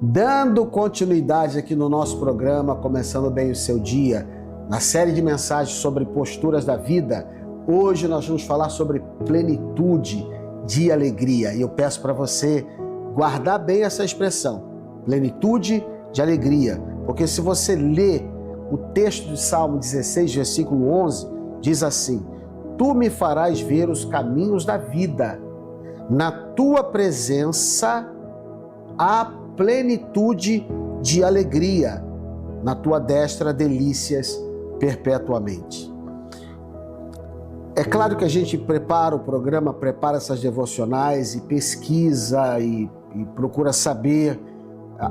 Dando continuidade aqui no nosso programa, começando bem o seu dia, na série de mensagens sobre posturas da vida, hoje nós vamos falar sobre plenitude de alegria. E eu peço para você guardar bem essa expressão, plenitude de alegria, porque se você ler o texto de Salmo 16, versículo 11, diz assim: Tu me farás ver os caminhos da vida, na tua presença há plenitude de alegria, na tua destra delícias perpetuamente. É claro que a gente prepara o programa, prepara essas devocionais e pesquisa e procura saber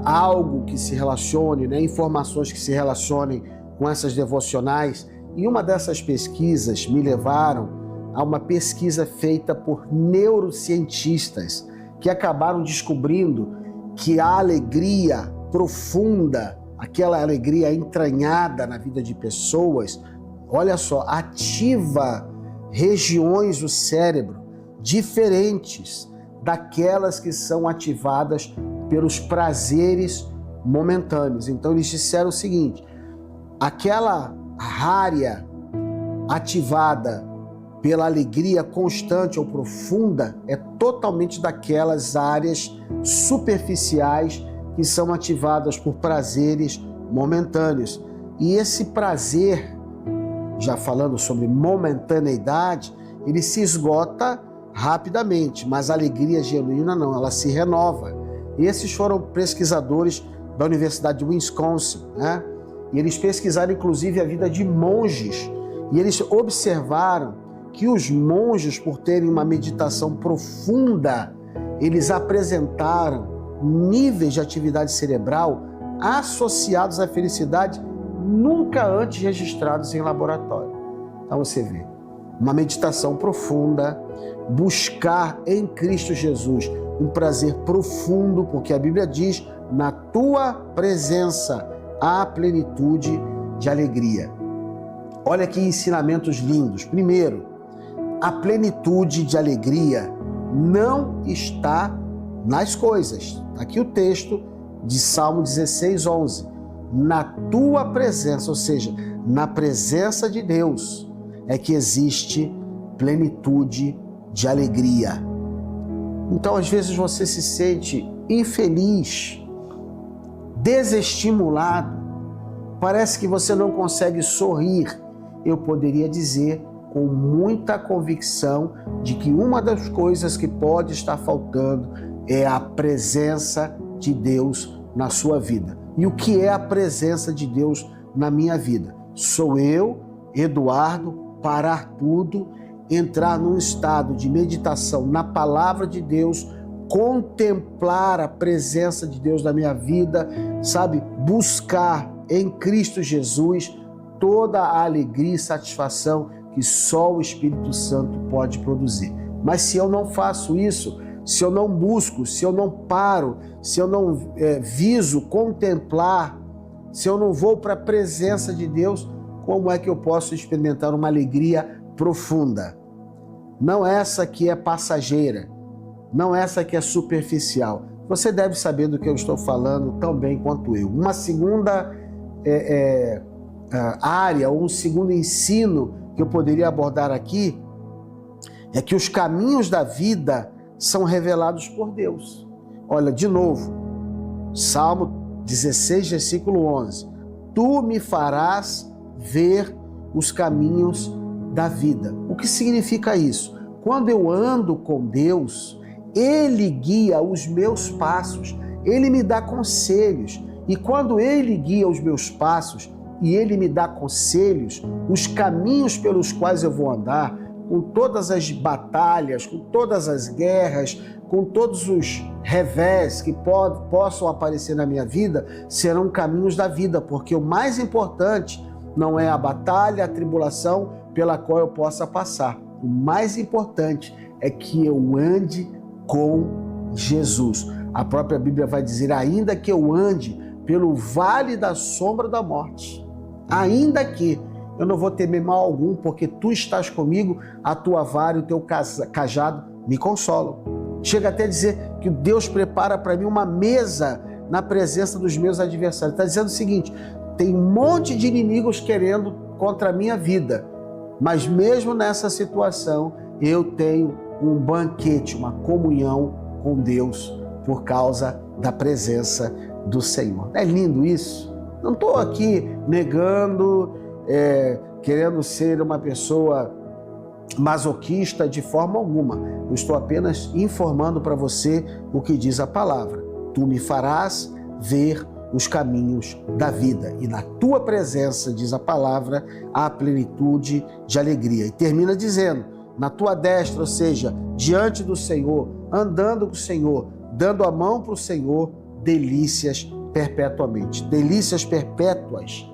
algo que se relacione, informações que se relacionem com essas devocionais. E uma dessas pesquisas me levaram a uma pesquisa feita por neurocientistas que acabaram descobrindo que a alegria profunda, aquela alegria entranhada na vida de pessoas, olha só, ativa regiões do cérebro diferentes daquelas que são ativadas pelos prazeres momentâneos. Então eles disseram o seguinte: aquela área ativada pela alegria constante ou profunda é totalmente daquelas áreas superficiais que são ativadas por prazeres momentâneos. E esse prazer, já falando sobre momentaneidade, ele se esgota rapidamente, mas a alegria genuína não, ela se renova. Esses foram pesquisadores da Universidade de Wisconsin, E eles pesquisaram inclusive a vida de monges, e eles observaram que os monges, por terem uma meditação profunda, eles apresentaram níveis de atividade cerebral associados à felicidade nunca antes registrados em laboratório. Então você vê, uma meditação profunda, buscar em Cristo Jesus um prazer profundo, porque a Bíblia diz: na tua presença há plenitude de alegria. Olha que ensinamentos lindos. Primeiro, a plenitude de alegria não está nas coisas. Aqui o texto de Salmo 16, 11. Na tua presença, ou seja, na presença de Deus, é que existe plenitude de alegria. Então, às vezes você se sente infeliz, desestimulado, parece que você não consegue sorrir. Eu poderia dizer com muita convicção de que uma das coisas que pode estar faltando é a presença de Deus na sua vida. E o que é a presença de Deus na minha vida? Sou eu, Eduardo, parar tudo, entrar num estado de meditação na palavra de Deus, contemplar a presença de Deus na minha vida, buscar em Cristo Jesus toda a alegria e satisfação que só o Espírito Santo pode produzir. Mas se eu não faço isso, se eu não busco, se eu não paro, se eu não viso contemplar, se eu não vou para a presença de Deus, como é que eu posso experimentar uma alegria profunda? Não essa que é passageira, não essa que é superficial. Você deve saber do que eu estou falando tão bem quanto eu. Uma segunda área, ou um segundo ensino que eu poderia abordar aqui, é que os caminhos da vida são revelados por Deus. Olha, de novo, Salmo 16, versículo 11. Tu me farás ver os caminhos da vida. O que significa isso? Quando eu ando com Deus, Ele guia os meus passos, Ele me dá conselhos. E quando Ele guia os meus passos e Ele me dá conselhos, os caminhos pelos quais eu vou andar, com todas as batalhas, com todas as guerras, com todos os revés que possam aparecer na minha vida, serão caminhos da vida, porque o mais importante não é a batalha, a tribulação pela qual eu possa passar. O mais importante é que eu ande com Jesus. A própria Bíblia vai dizer: ainda que eu ande pelo vale da sombra da morte, ainda que eu não vou temer mal algum, porque tu estás comigo, a tua vara e o teu cajado me consolam. Chega até a dizer que Deus prepara para mim uma mesa na presença dos meus adversários. Está dizendo o seguinte: tem um monte de inimigos querendo contra a minha vida, mas mesmo nessa situação eu tenho um banquete, uma comunhão com Deus por causa da presença do Senhor. É lindo isso? Não estou aqui negando, querendo ser uma pessoa masoquista de forma alguma. Eu estou apenas informando para você o que diz a palavra. Tu me farás ver os caminhos da vida, e na tua presença, diz a palavra, há plenitude de alegria. E termina dizendo: na tua destra, ou seja, diante do Senhor, andando com o Senhor, dando a mão para o Senhor, delícias perpetuamente. Delícias perpétuas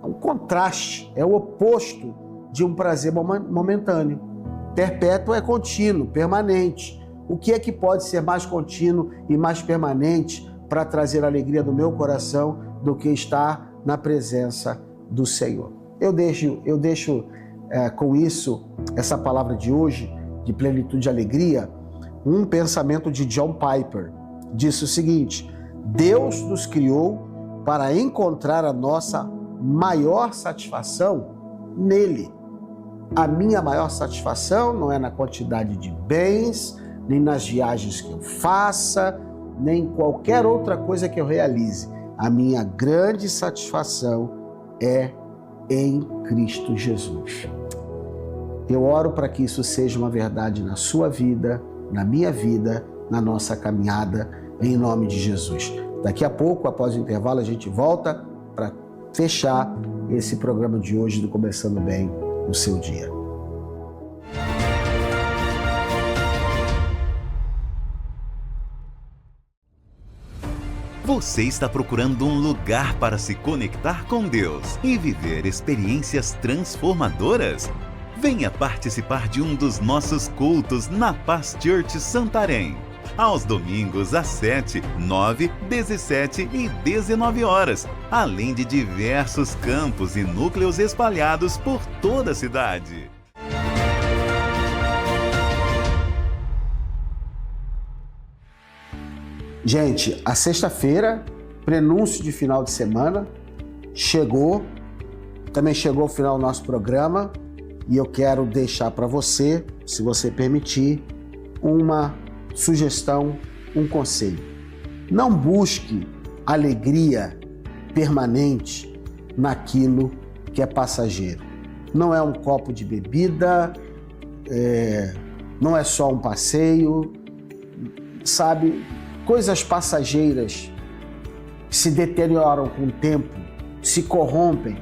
é um contraste, é o oposto de um prazer momentâneo. Perpétuo é contínuo, permanente. O que é que pode ser mais contínuo e mais permanente para trazer alegria no meu coração do que estar na presença do Senhor? Eu deixo com isso, essa palavra de hoje, de plenitude de alegria, um pensamento de John Piper. Disse o seguinte: Deus nos criou para encontrar a nossa maior satisfação nele. A minha maior satisfação não é na quantidade de bens, nem nas viagens que eu faça, nem qualquer outra coisa que eu realize. A minha grande satisfação é em Cristo Jesus. Eu oro para que isso seja uma verdade na sua vida, na minha vida, na nossa caminhada, em nome de Jesus. Daqui a pouco, após o intervalo, a gente volta para fechar esse programa de hoje do Começando Bem o Seu Dia. Você está procurando um lugar para se conectar com Deus e viver experiências transformadoras? Venha participar de um dos nossos cultos na Paz Church Santarém. Aos domingos às 7, 9, 17 e 19 horas, além de diversos campos e núcleos espalhados por toda a cidade. Gente, a sexta-feira, prenúncio de final de semana, chegou. Também chegou o final do nosso programa e eu quero deixar para você, se você permitir, uma sugestão, um conselho. Não busque alegria permanente naquilo que é passageiro. Não é um copo de bebida, não é só um passeio, sabe? Coisas passageiras que se deterioram com o tempo, se corrompem,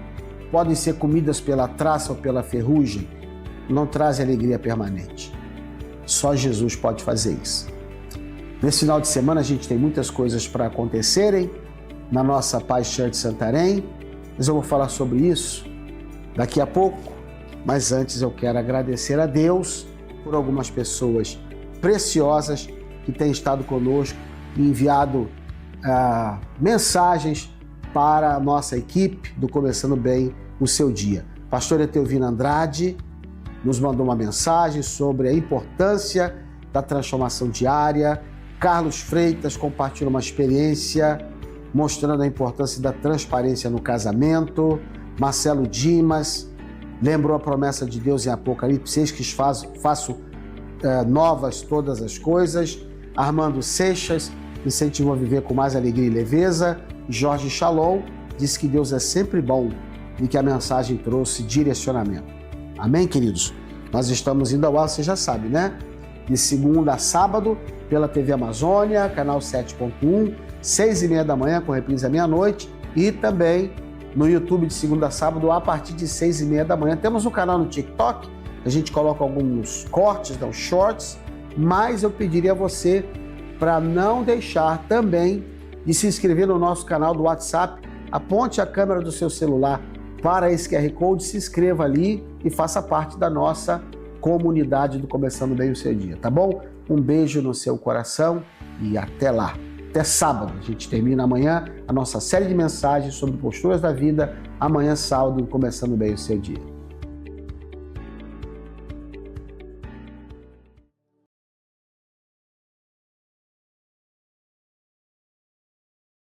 podem ser comidas pela traça ou pela ferrugem, não trazem alegria permanente. Só Jesus pode fazer isso. Nesse final de semana a gente tem muitas coisas para acontecerem na nossa Paz Church Santarém, mas eu vou falar sobre isso daqui a pouco. Mas antes eu quero agradecer a Deus por algumas pessoas preciosas que têm estado conosco e enviado mensagens para a nossa equipe do Começando Bem o Seu Dia. Pastor Etelvino Andrade nos mandou uma mensagem sobre a importância da transformação diária. Carlos Freitas compartilhou uma experiência mostrando a importância da transparência no casamento. Marcelo Dimas lembrou a promessa de Deus em Apocalipse: eis que faço novas todas as coisas. Armando Seixas incentivou a viver com mais alegria e leveza. Jorge Shalom disse que Deus é sempre bom e que a mensagem trouxe direcionamento. Amém, queridos? Nós estamos indo ao ar, você já sabe, né? De segunda a sábado, pela TV Amazônia, canal 7.1, 6h30 da manhã, com reprise à meia-noite, e também no YouTube de segunda a sábado, a partir de 6h30 da manhã. Temos um canal no TikTok, a gente coloca alguns cortes, uns shorts, mas eu pediria a você para não deixar também de se inscrever no nosso canal do WhatsApp. Aponte a câmera do seu celular para esse QR Code, se inscreva ali e faça parte da nossa comunidade do Começando Bem o Seu Dia, tá bom? Um beijo no seu coração e até lá. Até sábado. A gente termina amanhã a nossa série de mensagens sobre posturas da vida. Amanhã, sábado, Começando Bem o Seu Dia.